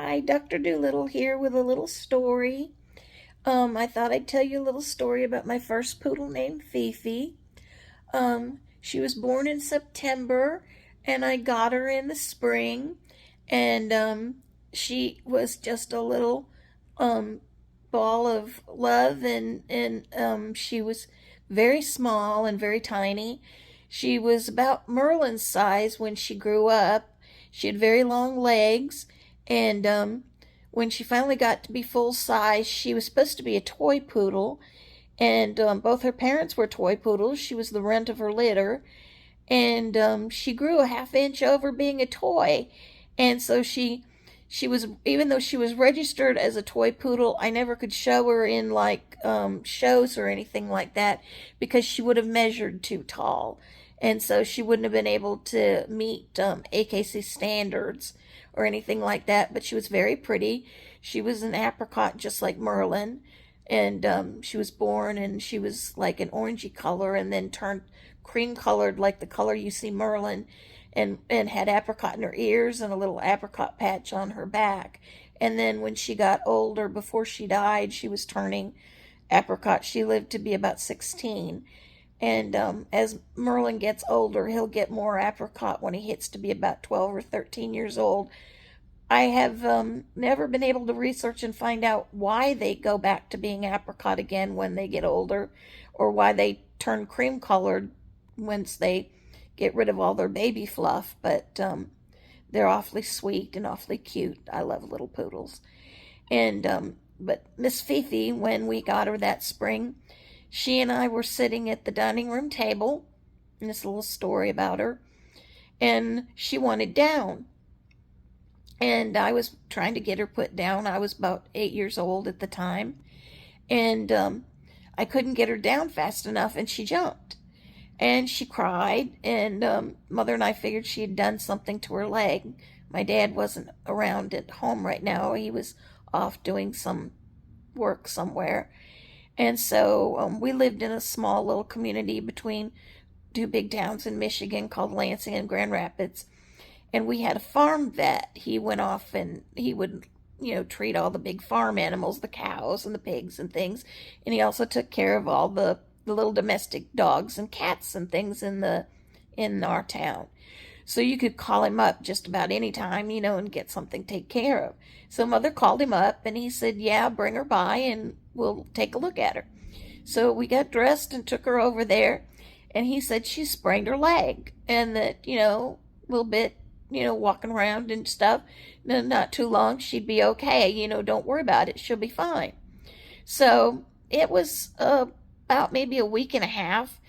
Hi, Dr. Doolittle here with a little story. I thought I'd tell you a little story about my first poodle named Fifi. She was born in September and I got her in the spring, and she was just a little um, ball of love, and she was very small and very tiny. She was about Merlin's size when she grew up. She had very long legs, and when she finally got to be full size, she was supposed to be a toy poodle, and both her parents were toy poodles. She was the runt of her litter, and she grew a half inch over being a toy, and so she was, even though she was registered as a toy poodle, I never could show her in like shows or anything like that because she would have measured too tall, and so she wouldn't have been able to meet AKC standards or anything like that. But she was very pretty. She was an apricot just like Merlin, and she was born and she was like an orangey color and then turned cream colored like the color you see Merlin, and had apricot in her ears and a little apricot patch on her back. And then when she got older, before she died, she was turning apricot. She lived to be about 16. And as Merlin gets older, he'll get more apricot when he hits to be about 12 or 13 years old. I have never been able to research and find out why they go back to being apricot again when they get older, or why they turn cream colored once they get rid of all their baby fluff. But they're awfully sweet and awfully cute. I love little poodles. And but Miss Fifi, when we got her that spring, she and I were sitting at the dining room table, and this little story about her, and she wanted down. And I was trying to get her put down. I was about 8 years old at the time, and I couldn't get her down fast enough, and she jumped. And she cried, and Mother and I figured she had done something to her leg. My dad wasn't around at home right now. He was off doing some work somewhere. And so we lived in a small little community between two big towns in Michigan called Lansing and Grand Rapids. And we had a farm vet. He went off and he would, treat all the big farm animals, the cows and the pigs and things. And he also took care of all the little domestic dogs and cats and things in our town. So you could call him up just about any time, and get something taken care of. So Mother called him up and he said, yeah, bring her by and we'll take a look at her. So we got dressed and took her over there, and he said she sprained her leg, and that, a little bit, walking around and stuff, not too long, she'd be okay. Don't worry about it. She'll be fine. So it was about maybe a week and a half,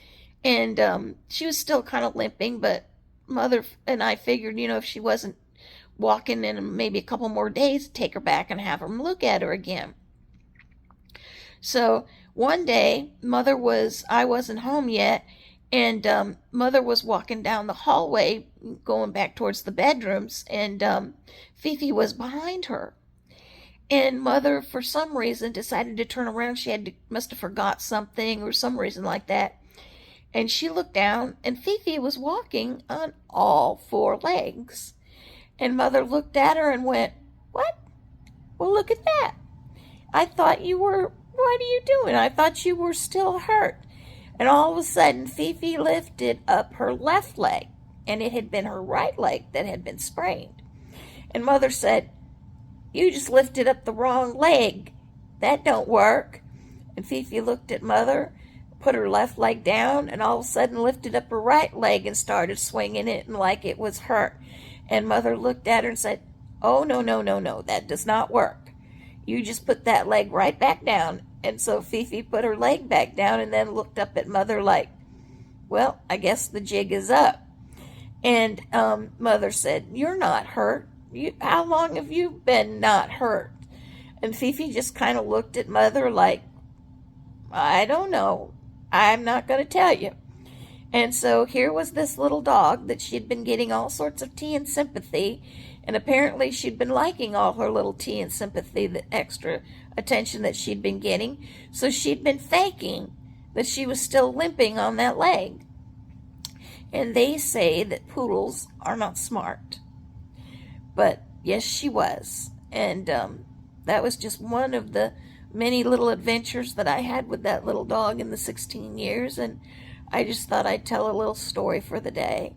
and she was still kind of limping, but Mother and I figured, if she wasn't walking in maybe a couple more days, take her back and have them look at her again. So one day, I wasn't home yet, and Mother was walking down the hallway, going back towards the bedrooms, and Fifi was behind her. And Mother, for some reason, decided to turn around. Must have forgot something or some reason like that. And she looked down, and Fifi was walking on all four legs. And Mother looked at her and went, "What? Well, look at that. What are you doing? I thought you were still hurt." And all of a sudden, Fifi lifted up her left leg, and it had been her right leg that had been sprained. And Mother said, "You just lifted up the wrong leg. That don't work." And Fifi looked at Mother, put her left leg down, and all of a sudden lifted up her right leg and started swinging it like it was hurt. And Mother looked at her and said, "Oh, no, no, no, no, that does not work. You just put that leg right back down." And so Fifi put her leg back down and then looked up at Mother like, "Well, I guess the jig is up." And Mother said, "You're not hurt. How long have you been not hurt?" And Fifi just kind of looked at Mother like, "I don't know. I'm not going to tell you." And so here was this little dog that she'd been getting all sorts of tea and sympathy, and apparently she'd been liking all her little tea and sympathy, the extra attention that she'd been getting. So she'd been faking that she was still limping on that leg. And they say that poodles are not smart. But yes, she was. And that was just one of the many little adventures that I had with that little dog in the 16 years. And I just thought I'd tell a little story for the day.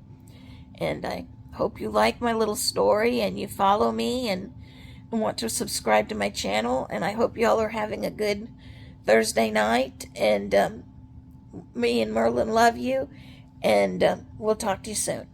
And I hope you like my little story and you follow me and want to subscribe to my channel. And I hope y'all are having a good Thursday night. And me and Merlin love you. And we'll talk to you soon.